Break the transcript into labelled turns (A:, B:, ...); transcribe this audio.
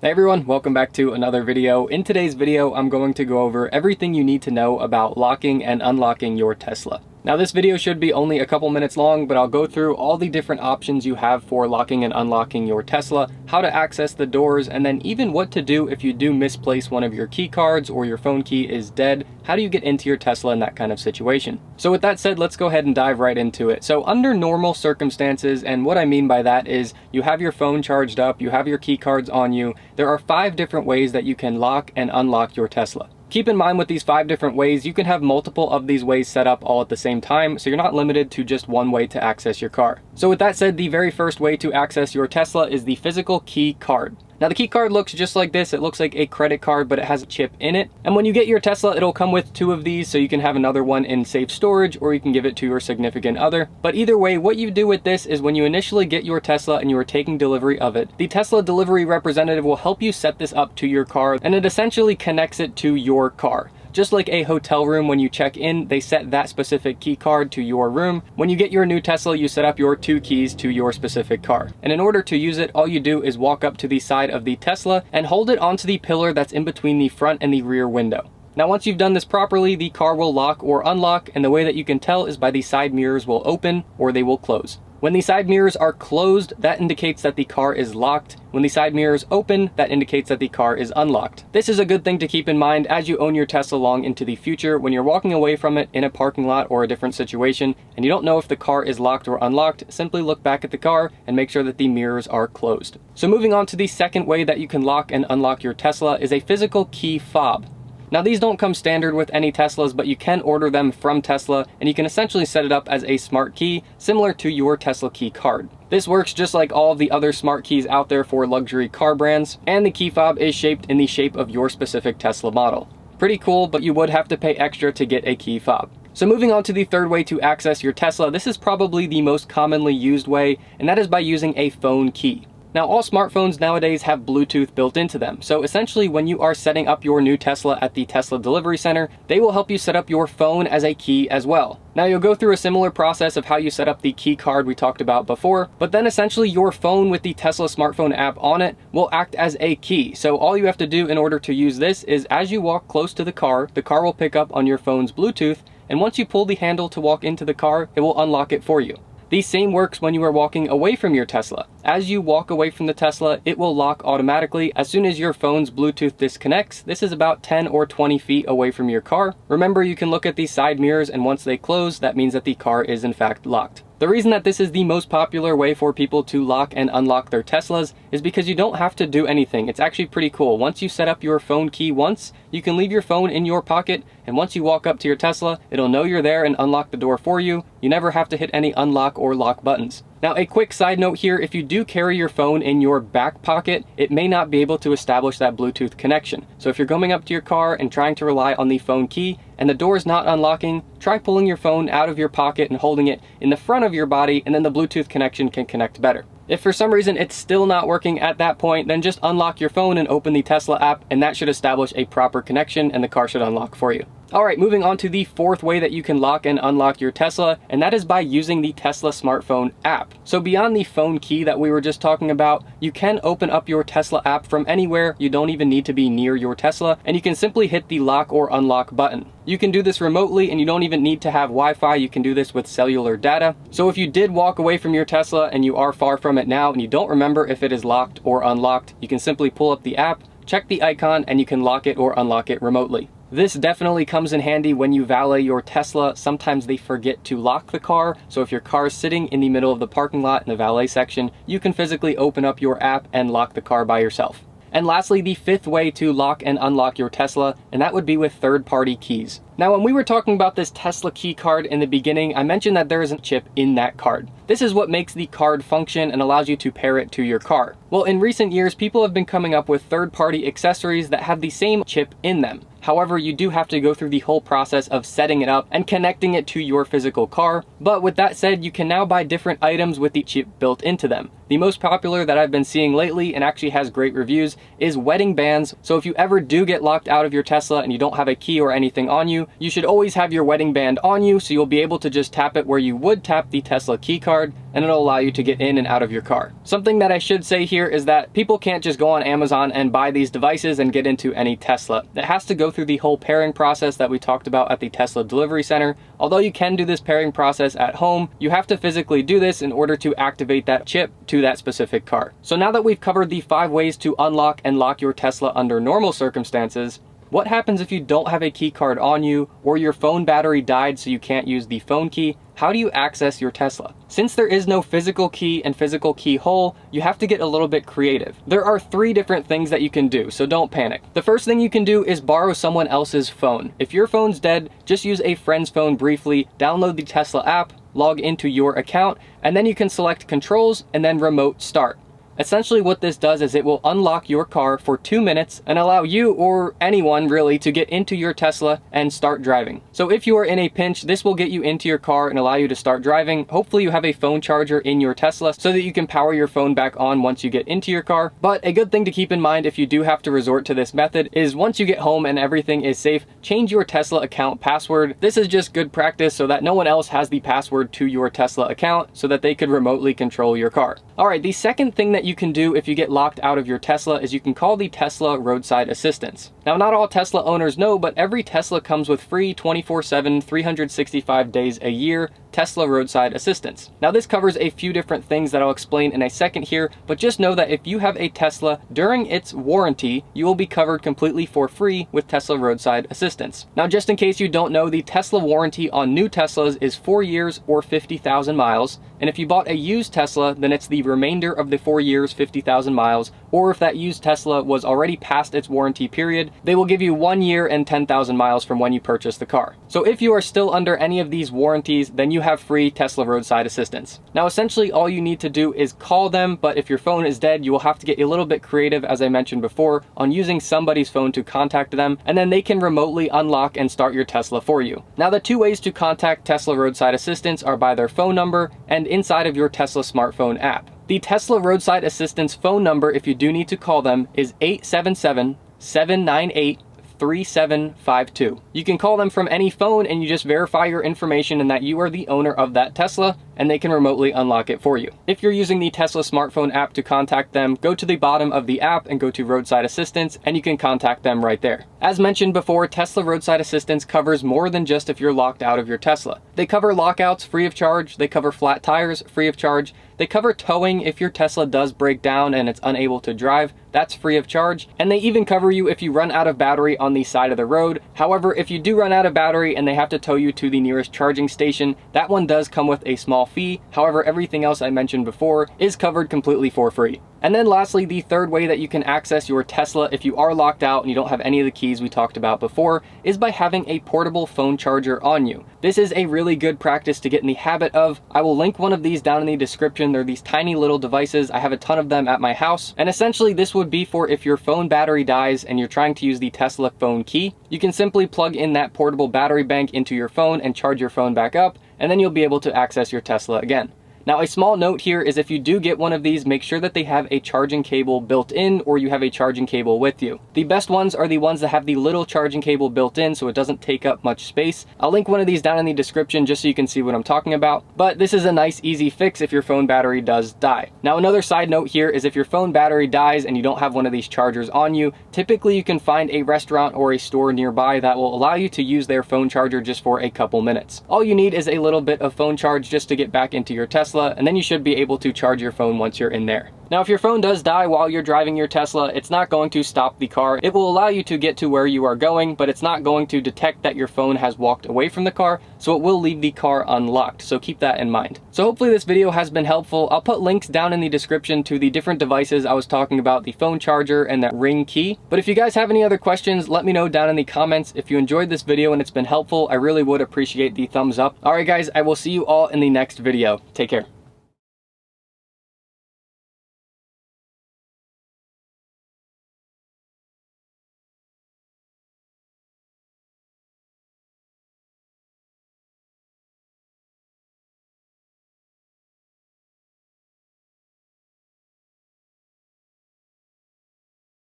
A: Hey everyone, welcome back to another video. In today's video, I'm going to go over everything you need to know about locking and unlocking your Tesla. Now this video should be only a couple minutes long, but I'll go through all the different options you have for locking and unlocking your Tesla, how to access the doors, and then even what to do if you do misplace one of your key cards or your phone key is dead. How do you get into your Tesla in that kind of situation? So with that said, let's go ahead and dive right into it. So under normal circumstances, and what I mean by that is you have your phone charged up, you have your key cards on you, there are 5 different ways that you can lock and unlock your Tesla. Keep in mind with these 5 different ways, you can have multiple of these ways set up all at the same time, so you're not limited to just one way to access your car. So with that said, the very first way to access your Tesla is the physical key card. Now the key card looks just like this. It looks like a credit card, but it has a chip in it. And when you get your Tesla, it'll come with 2 of these, so you can have another one in safe storage, or you can give it to your significant other. But either way, what you do with this is when you initially get your Tesla and you are taking delivery of it, the Tesla delivery representative will help you set this up to your car, and it essentially connects it to your car. Just like a hotel room, when you check in, they set that specific key card to your room. When you get your new Tesla, you set up your 2 keys to your specific car. And in order to use it, all you do is walk up to the side of the Tesla and hold it onto the pillar that's in between the front and the rear window. Now once you've done this properly, the car will lock or unlock, and the way that you can tell is by the side mirrors will open or they will close. When the side mirrors are closed, that indicates that the car is locked. When the side mirrors open, that indicates that the car is unlocked. This is a good thing to keep in mind as you own your Tesla long into the future. When you're walking away from it in a parking lot or a different situation, and you don't know if the car is locked or unlocked, simply look back at the car and make sure that the mirrors are closed. So moving on to the second way that you can lock and unlock your Tesla is a physical key fob. Now these don't come standard with any Teslas, but you can order them from Tesla, and you can essentially set it up as a smart key, similar to your Tesla key card. This works just like all of the other smart keys out there for luxury car brands, and the key fob is shaped in the shape of your specific Tesla model. Pretty cool, but you would have to pay extra to get a key fob. So moving on to the third way to access your Tesla, this is probably the most commonly used way, and that is by using a phone key. Now all smartphones nowadays have Bluetooth built into them, so essentially when you are setting up your new Tesla at the Tesla delivery center, they will help you set up your phone as a key as well. Now you'll go through a similar process of how you set up the key card we talked about before, but then essentially your phone with the Tesla smartphone app on it will act as a key. So all you have to do in order to use this is as you walk close to the car will pick up on your phone's Bluetooth, and once you pull the handle to walk into the car, it will unlock it for you. The same works when you are walking away from your Tesla. As you walk away from the Tesla, it will lock automatically as soon as your phone's Bluetooth disconnects. This is about 10 or 20 feet away from your car. Remember, you can look at the side mirrors, and once they close, that means that the car is in fact locked. The reason that this is the most popular way for people to lock and unlock their Teslas is because you don't have to do anything. It's actually pretty cool. Once you set up your phone key once, you can leave your phone in your pocket, and once you walk up to your Tesla, it'll know you're there and unlock the door for you. You never have to hit any unlock or lock buttons. Now a quick side note here, if you do carry your phone in your back pocket, it may not be able to establish that Bluetooth connection. So if you're going up to your car and trying to rely on the phone key and the door is not unlocking, try pulling your phone out of your pocket and holding it in the front of your body, and then the Bluetooth connection can connect better. If for some reason it's still not working at that point, then just unlock your phone and open the Tesla app, and that should establish a proper connection and the car should unlock for you. Alright, moving on to the fourth way that you can lock and unlock your Tesla, and that is by using the Tesla smartphone app. So beyond the phone key that we were just talking about, you can open up your Tesla app from anywhere. You don't even need to be near your Tesla, and you can simply hit the lock or unlock button. You can do this remotely, and you don't even need to have Wi-Fi. You can do this with cellular data. So if you did walk away from your Tesla and you are far from it now and you don't remember if it is locked or unlocked, you can simply pull up the app, check the icon, and you can lock it or unlock it remotely. This definitely comes in handy when you valet your Tesla. Sometimes they forget to lock the car, so if your car is sitting in the middle of the parking lot in the valet section, you can physically open up your app and lock the car by yourself. And lastly, the fifth way to lock and unlock your Tesla, and that would be with third-party keys. Now, when we were talking about this Tesla key card in the beginning, I mentioned that there is a chip in that card. This is what makes the card function and allows you to pair it to your car. Well, in recent years, people have been coming up with third-party accessories that have the same chip in them. However, you do have to go through the whole process of setting it up and connecting it to your physical car. But with that said, you can now buy different items with the chip built into them. The most popular that I've been seeing lately, and actually has great reviews, is wedding bands. So if you ever do get locked out of your Tesla and you don't have a key or anything on you, you, you should always have your wedding band on you, so you'll be able to just tap it where you would tap the Tesla key card, and it'll allow you to get in and out of your car. Something that I should say here is that people can't just go on Amazon and buy these devices and get into any Tesla. It has to go through the whole pairing process that we talked about at the Tesla delivery center. Although you can do this pairing process at home, you have to physically do this in order to activate that chip to that specific car. So now that we've covered the 5 ways to unlock and lock your Tesla under normal circumstances, what happens if you don't have a key card on you, or your phone battery died so you can't use the phone key? How do you access your Tesla? Since there is no physical key and physical key hole, you have to get a little bit creative. There are 3 different things that you can do, so don't panic. The first thing you can do is borrow someone else's phone. If your phone's dead, just use a friend's phone briefly, download the Tesla app, log into your account, and then you can select controls and then remote start. Essentially what this does is it will unlock your car for 2 minutes and allow you, or anyone really, to get into your Tesla and start driving. So if you are in a pinch, this will get you into your car and allow you to start driving. Hopefully you have a phone charger in your Tesla so that you can power your phone back on once you get into your car. But a good thing to keep in mind if you do have to resort to this method is once you get home and everything is safe, change your Tesla account password. This is just good practice so that no one else has the password to your Tesla account so that they could remotely control your car. Alright, the second thing that you can do if you get locked out of your Tesla is you can call the Tesla Roadside Assistance. Now, not all Tesla owners know, but every Tesla comes with free 24/7, 365 days a year Tesla Roadside Assistance. Now, this covers a few different things that I'll explain in a second here, but just know that if you have a Tesla during its warranty, you will be covered completely for free with Tesla Roadside Assistance. Now, just in case you don't know, the Tesla warranty on new Teslas is 4 years or 50,000 miles. And if you bought a used Tesla, then it's the remainder of the 4 years, 50,000 miles. Or if that used Tesla was already past its warranty period, they will give you 1 year and 10,000 miles from when you purchased the car. So if you are still under any of these warranties, then you have free Tesla Roadside Assistance. Now, essentially all you need to do is call them, but if your phone is dead, you will have to get a little bit creative, as I mentioned before, on using somebody's phone to contact them, and then they can remotely unlock and start your Tesla for you. Now, the 2 ways to contact Tesla Roadside Assistance are by their phone number and inside of your Tesla smartphone app. The Tesla Roadside Assistance phone number, if you do need to call them, is 877-798-3752. You can call them from any phone and you just verify your information and that you are the owner of that Tesla, and they can remotely unlock it for you. If you're using the Tesla smartphone app to contact them, go to the bottom of the app and go to Roadside Assistance, and you can contact them right there. As mentioned before, Tesla Roadside Assistance covers more than just if you're locked out of your Tesla. They cover lockouts free of charge, they cover flat tires free of charge, they cover towing if your Tesla does break down and it's unable to drive, that's free of charge, and they even cover you if you run out of battery on the side of the road. However, if you do run out of battery and they have to tow you to the nearest charging station, that one does come with a small fee. However, everything else I mentioned before is covered completely for free. And then lastly, the third way that you can access your Tesla if you are locked out and you don't have any of the keys we talked about before is by having a portable phone charger on you. This is a really good practice to get in the habit of. I will link one of these down in the description. They're these tiny little devices. I have a ton of them at my house. And essentially this would be for if your phone battery dies and you're trying to use the Tesla phone key, you can simply plug in that portable battery bank into your phone and charge your phone back up, and then you'll be able to access your Tesla again. Now, a small note here is if you do get one of these, make sure that they have a charging cable built in or you have a charging cable with you. The best ones are the ones that have the little charging cable built in so it doesn't take up much space. I'll link one of these down in the description just so you can see what I'm talking about. But this is a nice easy fix if your phone battery does die. Now, another side note here is if your phone battery dies and you don't have one of these chargers on you, typically you can find a restaurant or a store nearby that will allow you to use their phone charger just for a couple minutes. All you need is a little bit of phone charge just to get back into your Tesla, and then you should be able to charge your phone once you're in there. Now, if your phone does die while you're driving your Tesla, it's not going to stop the car. It will allow you to get to where you are going, but it's not going to detect that your phone has walked away from the car, so it will leave the car unlocked, so keep that in mind. So hopefully this video has been helpful. I'll put links down in the description to the different devices I was talking about, the phone charger and that Ring key. But if you guys have any other questions, let me know down in the comments. If you enjoyed this video and it's been helpful, I really would appreciate the thumbs up. Alright guys, I will see you all in the next video. Take care.